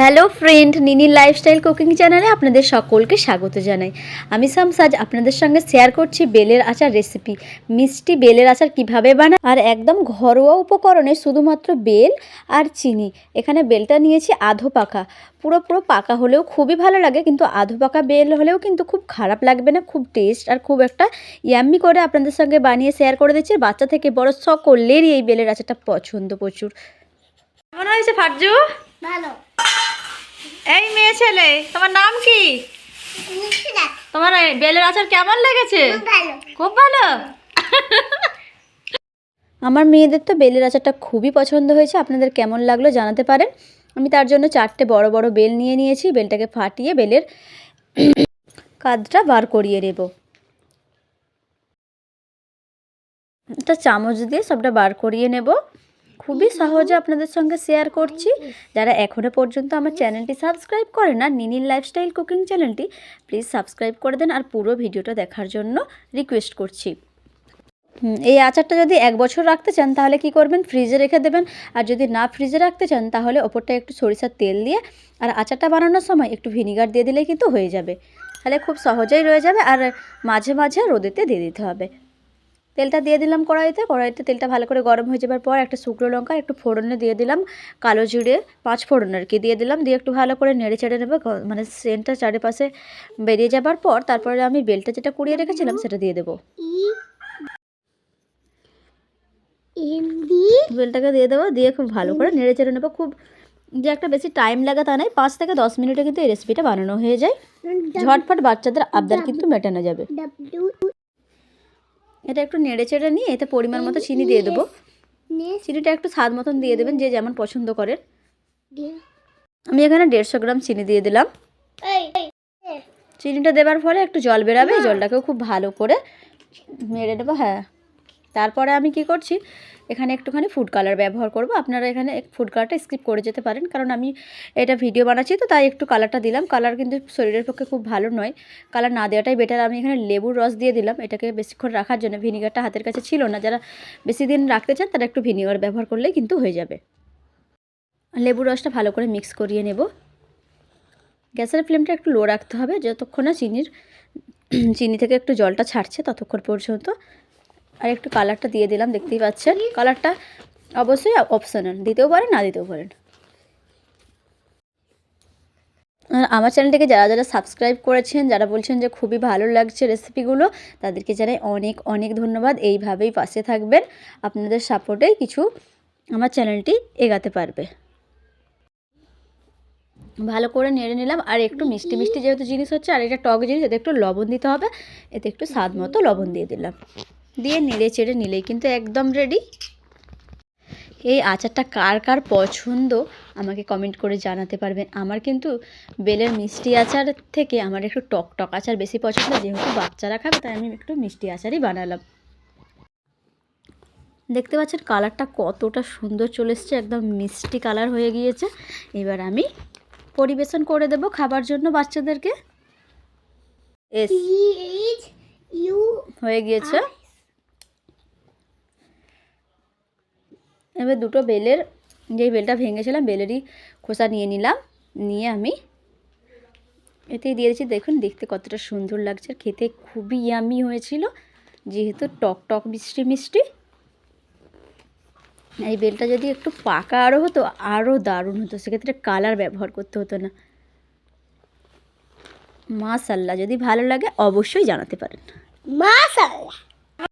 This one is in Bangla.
হ্যালো ফ্রেন্ড, নিনি লাইফস্টাইল কুকিং চ্যানেলে আপনাদের সকলকে স্বাগত জানাই। আমি শামসাজ আপনাদের সঙ্গে শেয়ার করছি বেলের আচার রেসিপি। মিষ্টি বেলের আচার কিভাবে বানায় আর একদম ঘরোয়া উপকরণে, শুধুমাত্র বেল আর চিনি। এখানে বেলটা নিয়েছি আধো পাকা, পুরো পাকা হলেও খুবই ভালো লাগে, কিন্তু আধো পাকা বেল হলেও কিন্তু খুব খারাপ লাগবে না, খুব টেস্ট আর খুব একটা ইয়াম্মি করে আপনাদের সঙ্গে বানিয়ে শেয়ার করে দিচ্ছি। বাচ্চা থেকে বড় সকলেরই এই বেলের আচারটা পছন্দ প্রচুর। কেমন হয়েছে ফারজু? ভালো। এই মেয়ে ছেলে, তোমার নাম কি? তোমার বেলের আচার কেমন লেগেছে? খুব ভালো। আমার মেয়েদের তো বেলের আচারটা খুবই পছন্দ হয়েছে। আপনাদের কেমন লাগলো জানাতে পারেন। আমি তার জন্য 4টে বড় বড় বেল নিয়ে নিয়েছি। বেলটাকে ফাটিয়ে বেলের কাদটা বার করিয়ে নেব। একটা চামচ দিয়ে সবটা বার করিয়ে নেব। খুবই সহজে আপনাদের সঙ্গে শেয়ার করছি। যারা এখনও পর্যন্ত আমার চ্যানেলটি সাবস্ক্রাইব করে না, নিনির লাইফস্টাইল কুকিং চ্যানেলটি, প্লিজ সাবস্ক্রাইব করে দেন আর পুরো ভিডিওটা দেখার জন্য রিকোয়েস্ট করছি। এই আচারটা যদি 1 বছর রাখতে চান তাহলে কি করবেন, ফ্রিজে রেখে দেবেন। আর যদি না ফ্রিজে রাখতে চান তাহলে ওপরটা একটু সরিষার তেল দিয়ে আর আচারটা বানানোর সময় একটু ভিনিগার দিয়ে দিলেই কিন্তু হয়ে যাবে। তাহলে খুব সহজেই রয়ে যাবে। আর মাঝে মাঝে রোদেতে দিয়ে দিতে হবে। তেলটা দিয়ে দিলাম কড়াইতে তেলটা ভালো করে গরম হয়ে যাবার পর একটা শুকনো লঙ্কা একটু ফোড়নে দিয়ে দিলাম, কালো জিরে 5 ফোড়ন আর কি দিয়ে দিলাম। দিয়ে একটু ভালো করে নেড়ে চেড়ে নেবে, মানে সেন্টটা চারিপাশে বেরিয়ে যাবার পর তারপরে আমি বেলটা যেটা কুড়িয়ে রেখেছিলাম সেটা দিয়ে দেবো। বেলটাকে দিয়ে দেবো, দিয়ে খুব ভালো করে নেড়ে চেড়ে নেবো। খুব যে একটা বেশি টাইম লাগে তা নয়, 5 থেকে 10 মিনিটে কিন্তু এই রেসিপিটা বানানো হয়ে যায়। ঝটফট বাচ্চাদের আবদার কিন্তু মেটানো যাবে। এটা একটু নেড়ে চেড়ে নিয়ে এতে পরিমাণ মতো চিনি দিয়ে দেবো। চিনিটা একটু স্বাদ মতন দিয়ে দেবেন, যে যেমন পছন্দ করেন। আমি এখানে 150 গ্রাম চিনি দিয়ে দিলাম। চিনিটা দেওয়ার ফলে একটু জল বেরাবে, জলটাকেও খুব ভালো করে নেড়ে নেবো। হ্যাঁ, তারপরে আমি কি করছি, এখানে একটুখানি ফুড কালার ব্যবহার করব। আপনারা এখানে ফুড কালারটা স্কিপ করে যেতে পারেন, কারণ আমি এটা ভিডিও বানাচ্ছি তো তাই একটু কালারটা দিলাম। কালার কিন্তু শরীরের পক্ষে খুব ভালো নয়, কালার না দেওয়াটাই বেটার। আমি এখানে লেবুর রস দিয়ে দিলাম এটাকে বেশিক্ষণ রাখার জন্য। ভিনিগারটা হাতের কাছে ছিল না, যারা বেশি দিন রাখতে চান তারা একটু ভিনিগার ব্যবহার করলেই কিন্তু হয়ে যাবে। লেবুর রসটা ভালো করে মিক্স করিয়ে নেব। গ্যাসের ফ্লেমটা একটু লো রাখতে হবে, যতক্ষণ না চিনি থেকে একটু জলটা ছাড়ছে ততক্ষণ পর্যন্ত। আর একটু কালারটা দিয়ে দিলাম, দেখতেই পাচ্ছেন। কালারটা অবশ্যই অপশনাল, দিতেও পারেন না দিতেও পারেন। আর আমার চ্যানেলটিকে যারা যারা সাবস্ক্রাইব করেছেন, যারা বলছেন যে খুবই ভালো লাগছে রেসিপিগুলো, তাদেরকে জানাই অনেক অনেক ধন্যবাদ। এইভাবেই পাশে থাকবেন, আপনাদের সাপোর্টেই কিছু আমার চ্যানেলটি এগাতে পারবে। ভালো করে নেড়ে নিলাম। আর একটু মিষ্টি মিষ্টি যেহেতু জিনিস হচ্ছে আর এটা টক জিনিস, এতে একটু লবণ দিতে হবে। এতে একটু স্বাদ মতো লবণ দিয়ে দিলাম। দিয়ে নেড়ে চেড়ে নিলেই কিন্তু একদম রেডি। এই আচারটা কার কার পছন্দ আমাকে কমেন্ট করে জানাতে পারবেন। আমার কিন্তু বেলের মিষ্টি আচার থেকে আমার একটু টক টক আচার বেশি পছন্দ, যেহেতু বাচ্চারা খাবে তাই আমি একটু মিষ্টি আচারই বানালাম। দেখতে পাচ্ছেন কালারটা কতটা সুন্দর চলে এসছে, একদম মিষ্টি কালার হয়ে গিয়েছে। এবার আমি পরিবেশন করে দেব খাবার জন্য বাচ্চাদেরকে। হয়ে গিয়েছে। এবার দুটো বেলের, যেই বেলটা ভেঙেছিলাম বেলেরই খোসা নিয়ে নিলাম, নিয়ে আমি এতেই দিয়ে দিচ্ছি। দেখুন দেখতে কতটা সুন্দর লাগছে, খেতে খুবই ইয়ামি হয়েছিল, যেহেতু টক টক মিষ্টি মিষ্টি। এই বেলটা যদি একটু পাকা আরও হতো আরও দারুণ হতো, সেক্ষেত্রে কালার ব্যবহার করতে হতো না। মাশাআল্লাহ, যদি ভালো লাগে অবশ্যই জানাতে পারেন। মাশাআল্লাহ।